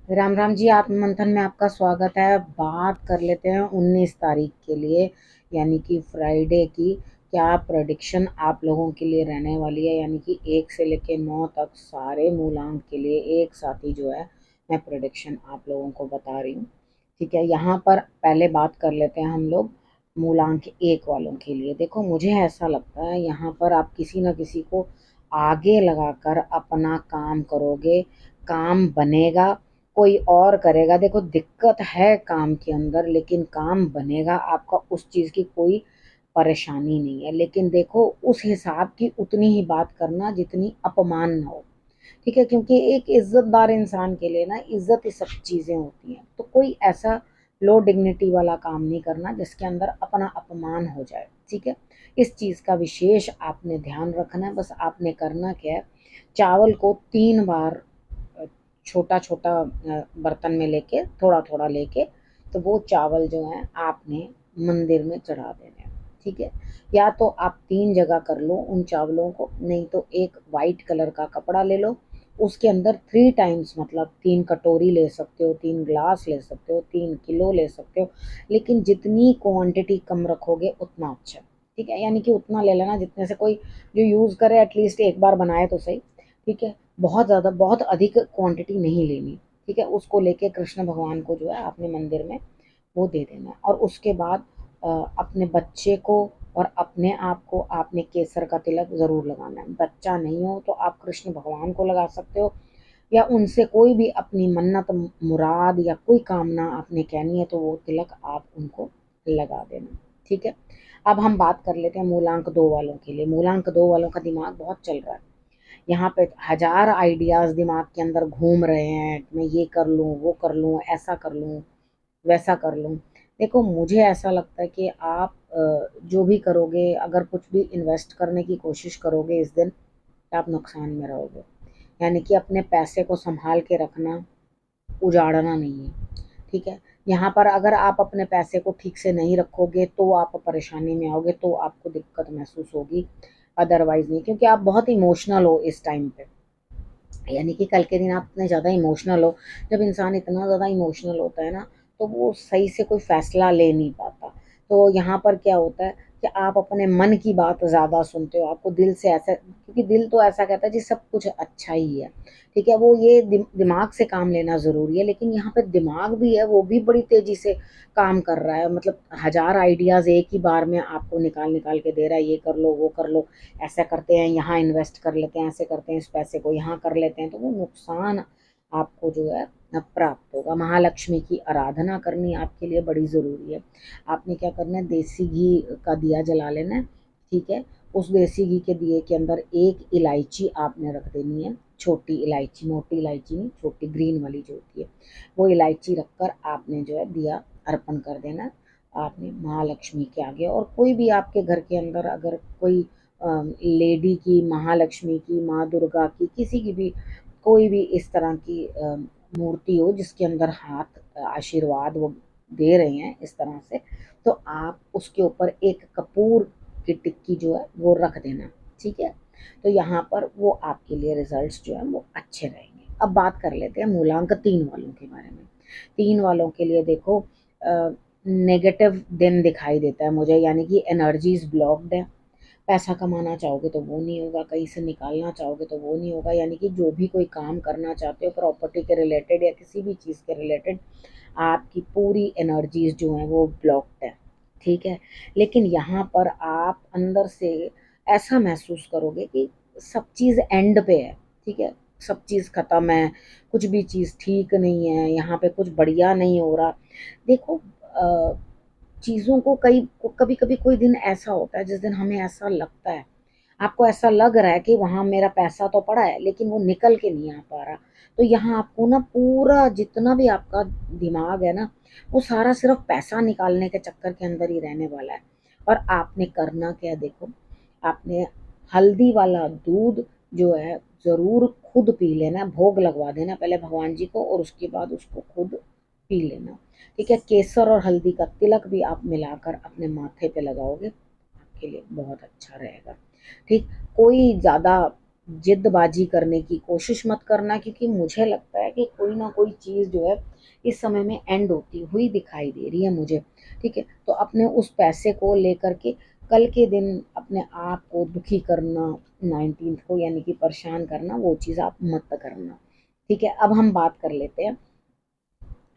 राम राम जी। आत्म मंथन में आपका स्वागत है। बात कर लेते हैं 19 तारीख के लिए, यानी कि फ्राइडे की। क्या प्रेडिक्शन आप लोगों के लिए रहने वाली है, यानी कि 1 से लेकर 9 तक सारे मूलांक के लिए एक साथ ही जो है मैं प्रेडिक्शन आप लोगों को बता रही हूँ। ठीक है, यहाँ पर पहले बात कर लेते हैं हम लोग मूलांक 1 वालों के लिए। देखो, मुझे ऐसा लगता है यहाँ पर आप किसी न किसी को आगे लगाकर अपना काम करोगे, काम बनेगा। कोई और करेगा, देखो दिक्कत है काम के अंदर, लेकिन काम बनेगा आपका, उस चीज़ की कोई परेशानी नहीं है। लेकिन देखो, उस हिसाब की उतनी ही बात करना जितनी अपमान ना हो। ठीक है, क्योंकि एक इज्जतदार इंसान के लिए ना इज्जत ही सब चीज़ें होती हैं। तो कोई ऐसा लो डिग्निटी वाला काम नहीं करना जिसके अंदर अपना अपमान हो जाए। ठीक है, इस चीज़ का विशेष आपने ध्यान रखना है। बस आपने करना क्या है, चावल को 3 बार छोटा छोटा बर्तन में लेके, थोड़ा थोड़ा लेके, तो वो चावल जो है आपने मंदिर में चढ़ा देने हैं। ठीक है, या तो आप 3 जगह कर लो उन चावलों को, नहीं तो एक वाइट कलर का कपड़ा ले लो, उसके अंदर 3 टाइम्स, मतलब 3 कटोरी ले सकते हो, 3 ग्लास ले सकते हो, 3 किलो ले सकते हो, लेकिन जितनी क्वांटिटी कम रखोगे उतना अच्छा। ठीक है, यानी कि उतना ले लेना जितने से कोई जो यूज़ करे एटलीस्ट एक बार बनाए तो सही। ठीक है, बहुत ज़्यादा बहुत अधिक क्वांटिटी नहीं लेनी। ठीक है, उसको लेके कृष्ण भगवान को जो है अपने मंदिर में वो दे देना है। और उसके बाद अपने बच्चे को और अपने आप को आपने केसर का तिलक ज़रूर लगाना है। बच्चा नहीं हो तो आप कृष्ण भगवान को लगा सकते हो, या उनसे कोई भी अपनी मन्नत मुराद या कोई कामना आपने कहनी है तो वो तिलक आप उनको लगा देना। ठीक है, अब हम बात कर लेते हैं मूलांक 2 वालों के लिए। मूलांक 2 वालों का दिमाग बहुत चल रहा है। यहाँ पे हजार आइडियाज़ दिमाग के अंदर घूम रहे हैं, मैं ये कर लूँ, वो कर लूँ, ऐसा कर लूँ, वैसा कर लूँ। देखो, मुझे ऐसा लगता है कि आप जो भी करोगे, अगर कुछ भी इन्वेस्ट करने की कोशिश करोगे इस दिन, तो आप नुकसान में रहोगे। यानी कि अपने पैसे को संभाल के रखना, उजाड़ना नहीं है। ठीक है, यहाँ पर अगर आप अपने पैसे को ठीक से नहीं रखोगे तो आप परेशानी में आओगे, तो आपको दिक्कत महसूस होगी, अदरवाइज नहीं। क्योंकि आप बहुत इमोशनल हो इस टाइम पे, यानी कि कल के दिन आप इतने ज़्यादा इमोशनल हो। जब इंसान इतना ज़्यादा इमोशनल होता है ना, तो वो सही से कोई फ़ैसला ले नहीं पाता। तो यहाँ पर क्या होता है कि आप अपने मन की बात ज़्यादा सुनते हो, आपको दिल से ऐसा, क्योंकि दिल तो ऐसा कहता है जी सब कुछ अच्छा ही है। ठीक है, वो ये दिमाग से काम लेना ज़रूरी है, लेकिन यहाँ पे दिमाग भी है, वो भी बड़ी तेज़ी से काम कर रहा है। मतलब हजार आइडियाज़ एक ही बार में आपको निकाल निकाल के दे रहा है, ये कर लो, वो कर लो, ऐसा करते हैं, यहाँ इन्वेस्ट कर लेते हैं, ऐसे करते हैं, इस पैसे को यहाँ कर लेते हैं, तो वो नुकसान आपको जो है प्राप्त होगा। महालक्ष्मी की आराधना करनी आपके लिए बड़ी ज़रूरी है। आपने क्या करना है, देसी घी का दिया जला लेना है। ठीक है, उस देसी घी के दिए के अंदर एक इलायची आपने रख देनी है, छोटी इलायची, मोटी इलायची नहीं, छोटी ग्रीन वाली जो होती है, वो इलायची रखकर आपने जो है दिया अर्पण कर देना आपने महालक्ष्मी के आगे। और कोई भी आपके घर के अंदर अगर कोई लेडी की, महालक्ष्मी की, माँ दुर्गा की, किसी की भी, कोई भी इस तरह की मूर्ति हो जिसके अंदर हाथ आशीर्वाद वो दे रहे हैं इस तरह से, तो आप उसके ऊपर एक कपूर की टिक्की जो है वो रख देना। ठीक है, तो यहाँ पर वो आपके लिए रिजल्ट्स जो है वो अच्छे रहेंगे। अब बात कर लेते हैं मूलांक 3 वालों के बारे में। 3 वालों के लिए देखो, नेगेटिव दिन दिखाई देता है मुझे, यानी कि एनर्जीज ब्लॉक्ड है। पैसा कमाना चाहोगे तो वो नहीं होगा, कहीं से निकालना चाहोगे तो वो नहीं होगा। यानी कि जो भी कोई काम करना चाहते हो प्रॉपर्टी के रिलेटेड या किसी भी चीज़ के रिलेटेड, आपकी पूरी एनर्जीज जो हैं वो ब्लॉक्ड है। ठीक है, लेकिन यहाँ पर आप अंदर से ऐसा महसूस करोगे कि सब चीज़ एंड पे है। ठीक है, सब चीज़ ख़त्म है, कुछ भी चीज़ ठीक नहीं है, यहाँ पे कुछ बढ़िया नहीं हो रहा। देखो, चीज़ों को कभी कभी कोई दिन ऐसा होता है जिस दिन हमें ऐसा लगता है, आपको ऐसा लग रहा है कि वहाँ मेरा पैसा तो पड़ा है लेकिन वो निकल के नहीं आ पा रहा। तो यहाँ आपको ना पूरा जितना भी आपका दिमाग है ना, वो सारा सिर्फ पैसा निकालने के चक्कर के अंदर ही रहने वाला है। और आपने करना क्या है, देखो, आपने हल्दी वाला दूध जो है ज़रूर खुद पी लेना, भोग लगवा देना पहले भगवान जी को, और उसके बाद उसको खुद पी लेना। ठीक है, केसर और हल्दी का तिलक भी आप मिलाकर अपने माथे पे लगाओगे, आपके लिए बहुत अच्छा रहेगा। ठीक, कोई ज़्यादा जिद्दबाजी करने की कोशिश मत करना, क्योंकि मुझे लगता है कि कोई ना कोई चीज़ जो है इस समय में एंड होती हुई दिखाई दे रही है मुझे। ठीक है, तो अपने उस पैसे को लेकर के कल के दिन अपने आप को दुखी करना, 19th को यानी कि परेशान करना, वो चीज़ आप मत करना। ठीक है, अब हम बात कर लेते हैं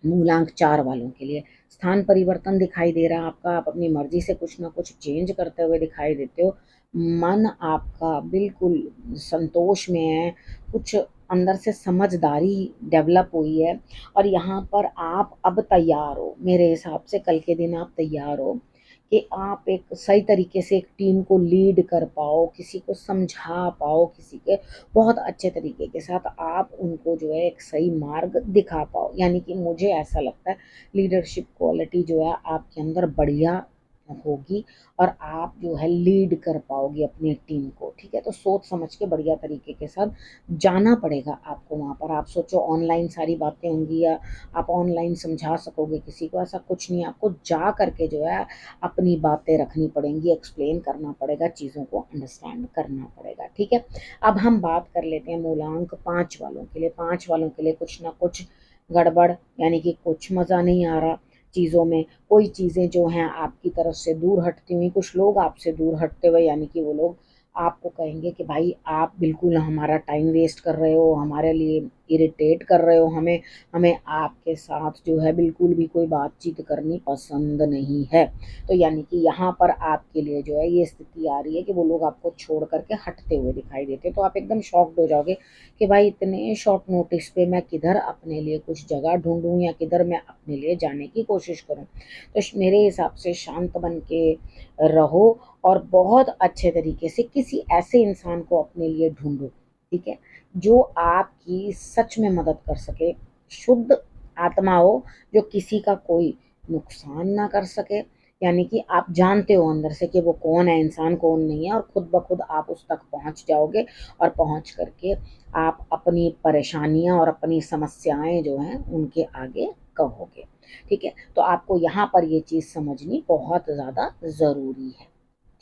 मूलांक 4 वालों के लिए। स्थान परिवर्तन दिखाई दे रहा है आपका, आप अपनी मर्जी से कुछ ना कुछ चेंज करते हुए दिखाई देते हो। मन आपका बिल्कुल संतोष में है, कुछ अंदर से समझदारी डेवलप हुई है, और यहाँ पर आप अब तैयार हो, मेरे हिसाब से कल के दिन आप तैयार हो कि आप एक सही तरीके से एक टीम को लीड कर पाओ, किसी को समझा पाओ, किसी के बहुत अच्छे तरीके के साथ आप उनको जो है एक सही मार्ग दिखा पाओ। यानी कि मुझे ऐसा लगता है लीडरशिप क्वालिटी जो है आपके अंदर बढ़िया होगी, और आप जो है लीड कर पाओगे अपनी टीम को। ठीक है, तो सोच समझ के बढ़िया तरीके के साथ जाना पड़ेगा आपको वहाँ पर। आप सोचो ऑनलाइन सारी बातें होंगी या आप ऑनलाइन समझा सकोगे किसी को, ऐसा कुछ नहीं है। आपको जा करके जो है अपनी बातें रखनी पड़ेंगी, एक्सप्लेन करना पड़ेगा, चीज़ों को अंडरस्टैंड करना पड़ेगा। ठीक है, अब हम बात कर लेते हैं मूलांक 5 वालों के लिए। 5 वालों के लिए कुछ ना कुछ गड़बड़, यानी कि कुछ मज़ा नहीं आ रहा चीज़ों में, कोई चीज़ें जो हैं आपकी तरफ से दूर हटती हुई, कुछ लोग आपसे दूर हटते हुए, यानी कि वो लोग आपको कहेंगे कि भाई आप बिल्कुल हमारा टाइम वेस्ट कर रहे हो, हमारे लिए इरिटेट कर रहे हो हमें, हमें आपके साथ जो है बिल्कुल भी कोई बातचीत करनी पसंद नहीं है। तो यानी कि यहाँ पर आपके लिए जो है ये स्थिति आ रही है कि वो लोग आपको छोड़ करके हटते हुए दिखाई देते हैं। तो आप एकदम शॉक्ड हो जाओगे कि भाई इतने शॉर्ट नोटिस पे मैं किधर अपने लिए कुछ जगह ढूंढूं या किधर मैं अपने लिए जाने की कोशिश करूं। तो मेरे हिसाब से शांत बन के रहो, और बहुत अच्छे तरीके से किसी ऐसे इंसान को अपने लिए ढूंढो, ठीक है, जो आपकी सच में मदद कर सके, शुद्ध आत्मा हो, जो किसी का कोई नुकसान ना कर सके। यानी कि आप जानते हो अंदर से कि वो कौन है इंसान, कौन नहीं है, और खुद ब खुद आप उस तक पहुंच जाओगे, और पहुंच करके आप अपनी परेशानियां और अपनी समस्याएं जो हैं उनके आगे कहोगे। ठीक है, तो आपको यहाँ पर ये चीज़ समझनी बहुत ज़्यादा ज़रूरी है।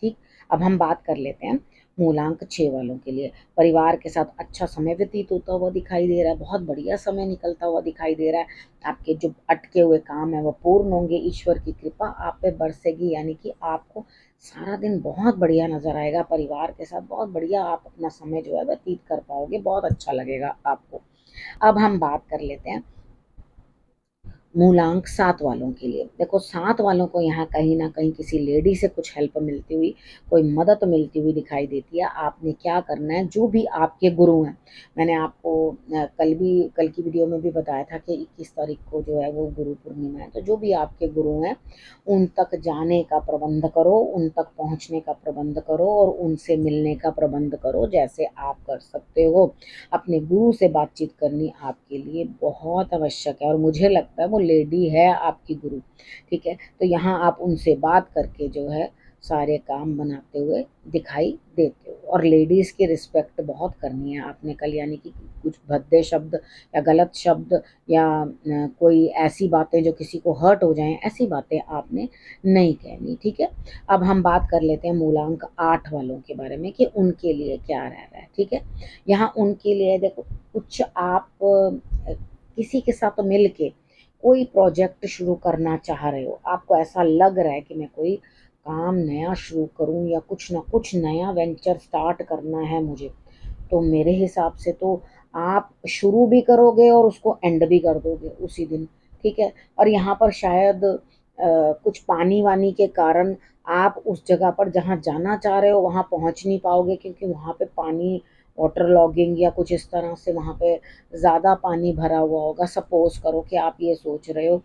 ठीक, अब हम बात कर लेते हैं मूलांक 6 वालों के लिए। परिवार के साथ अच्छा समय व्यतीत होता हुआ दिखाई दे रहा है, बहुत बढ़िया समय निकलता हुआ दिखाई दे रहा है। आपके जो अटके हुए काम है वो पूर्ण होंगे, ईश्वर की कृपा आप पे बरसेगी, यानी कि आपको सारा दिन बहुत बढ़िया नजर आएगा, परिवार के साथ बहुत बढ़िया आप अपना समय जो है व्यतीत कर पाओगे, बहुत अच्छा लगेगा आपको। अब हम बात कर लेते हैं मूलांक 7 वालों के लिए। देखो 7 वालों को यहाँ कहीं ना कहीं किसी लेडी से कुछ हेल्प मिलती हुई, कोई मदद मिलती हुई दिखाई देती है। आपने क्या करना है, जो भी आपके गुरु हैं, मैंने आपको कल की वीडियो में भी बताया था कि 21 तारीख को जो है वो गुरु पूर्णिमा है। तो जो भी आपके गुरु हैं उन तक जाने का प्रबंध करो, उन तक पहुँचने का प्रबंध करो, और उनसे मिलने का प्रबंध करो जैसे आप कर सकते हो। अपने गुरु से बातचीत करनी आपके लिए बहुत आवश्यक है, और मुझे लगता है वो लेडी है आपकी गुरु। ठीक है, तो यहाँ आप उनसे बात करके जो है सारे काम बनाते हुए दिखाई देते हो, और लेडीज़ की रिस्पेक्ट बहुत करनी है आपने कल। यानी कि कुछ भद्दे शब्द या गलत शब्द या कोई ऐसी बातें जो किसी को हर्ट हो जाएं, ऐसी बातें आपने नहीं कहनी। ठीक है, अब हम बात कर लेते हैं मूलांक 8 वालों के बारे में कि उनके लिए क्या रह रहा है। ठीक है, यहाँ उनके लिए देखो, कुछ आप किसी के साथ मिल के कोई प्रोजेक्ट शुरू करना चाह रहे हो, आपको ऐसा लग रहा है कि मैं कोई काम नया शुरू करूं या कुछ ना कुछ नया वेंचर स्टार्ट करना है मुझे, तो मेरे हिसाब से तो आप शुरू भी करोगे और उसको एंड भी कर दोगे उसी दिन। ठीक है, और यहाँ पर शायद कुछ पानी वानी के कारण आप उस जगह पर जहाँ जाना चाह रहे हो वहाँ पहुँच नहीं पाओगे, क्योंकि वहाँ पे पानी, वाटर लॉगिंग या कुछ इस तरह से वहाँ पे ज़्यादा पानी भरा हुआ होगा। सपोज करो कि आप ये सोच रहे हो,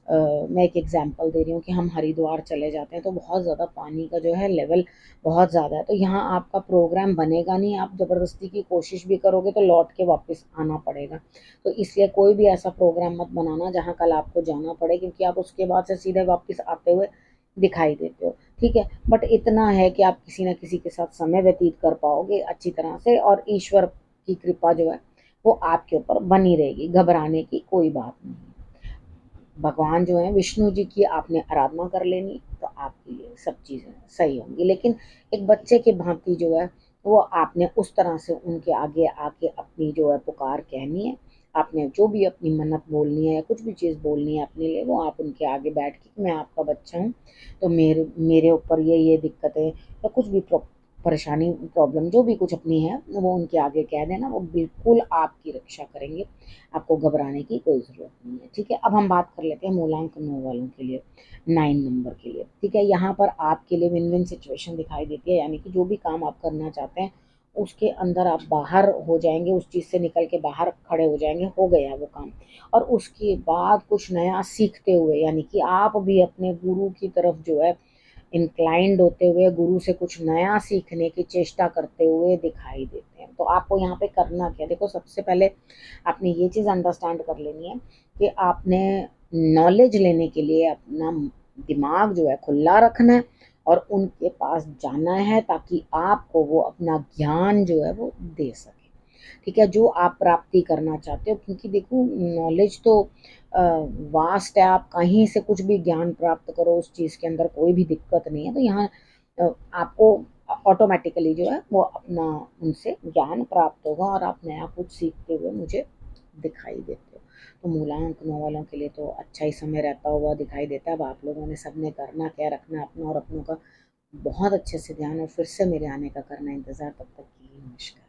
मैं एक एग्जांपल दे रही हूँ कि हम हरिद्वार चले जाते हैं तो बहुत ज़्यादा पानी का जो है लेवल बहुत ज़्यादा है, तो यहाँ आपका प्रोग्राम बनेगा नहीं, आप ज़बरदस्ती की कोशिश भी करोगे तो लौट के वापस आना पड़ेगा। तो इसलिए कोई भी ऐसा प्रोग्राम मत बनाना जहाँ कल आपको जाना पड़े, क्योंकि आप उसके बाद से सीधे वापस आते हुए दिखाई देते हो। ठीक है, बट इतना है कि आप किसी ना किसी के साथ समय व्यतीत कर पाओगे अच्छी तरह से, और ईश्वर की कृपा जो है वो आपके ऊपर बनी रहेगी, घबराने की कोई बात नहीं। भगवान जो है विष्णु जी की आपने आराधना कर लेनी, तो आपके लिए सब चीज़ें सही होंगी। लेकिन एक बच्चे की भांति जो है तो वो आपने उस तरह से उनके आगे आके अपनी जो है पुकार कहनी है। आपने जो भी अपनी मन्नत बोलनी है या कुछ भी चीज़ बोलनी है अपने लिए, वो आप उनके आगे बैठ के, मैं आपका बच्चा हूँ, तो मेरे मेरे ऊपर ये दिक्कत है या कुछ भी परेशानी प्रॉब्लम जो भी कुछ अपनी है वो उनके आगे कह देना, वो बिल्कुल आपकी रक्षा करेंगे। आपको घबराने की कोई ज़रूरत नहीं है। ठीक है, अब हम बात कर लेते हैं मूलांक 9 वालों के लिए, 9 नंबर के लिए। ठीक है, यहाँ पर आपके लिए विन विन सिचुएशन दिखाई देती है, यानी कि जो भी काम आप करना चाहते हैं उसके अंदर आप बाहर हो जाएंगे, उस चीज़ से निकल के बाहर खड़े हो जाएंगे, हो गया वो काम। और उसके बाद कुछ नया सीखते हुए, यानी कि आप भी अपने गुरु की तरफ जो है इंक्लाइंड होते हुए, गुरु से कुछ नया सीखने की चेष्टा करते हुए दिखाई देते हैं। तो आपको यहाँ पे करना क्या, देखो सबसे पहले आपने ये चीज़ अंडरस्टैंड कर लेनी है कि आपने नॉलेज लेने के लिए अपना दिमाग जो है खुला रखना है और उनके पास जाना है, ताकि आपको वो अपना ज्ञान जो है वो दे सके। ठीक है, जो आप प्राप्ति करना चाहते हो, क्योंकि देखो नॉलेज तो वास्ट है, आप कहीं से कुछ भी ज्ञान प्राप्त करो, उस चीज़ के अंदर कोई भी दिक्कत नहीं है। तो यहाँ आपको ऑटोमेटिकली जो है वो अपना उनसे ज्ञान प्राप्त होगा और आप नया कुछ सीखते हुए मुझे दिखाई देते हो। तो मूलांक 9 वालों के लिए तो अच्छा ही समय रहता हुआ दिखाई देता है। अब आप लोगों ने सबने करना क्या, रखना अपना और अपनों का बहुत अच्छे से ध्यान, और फिर से मेरे आने का करना इंतज़ार। तब तक के लिए नमस्कार।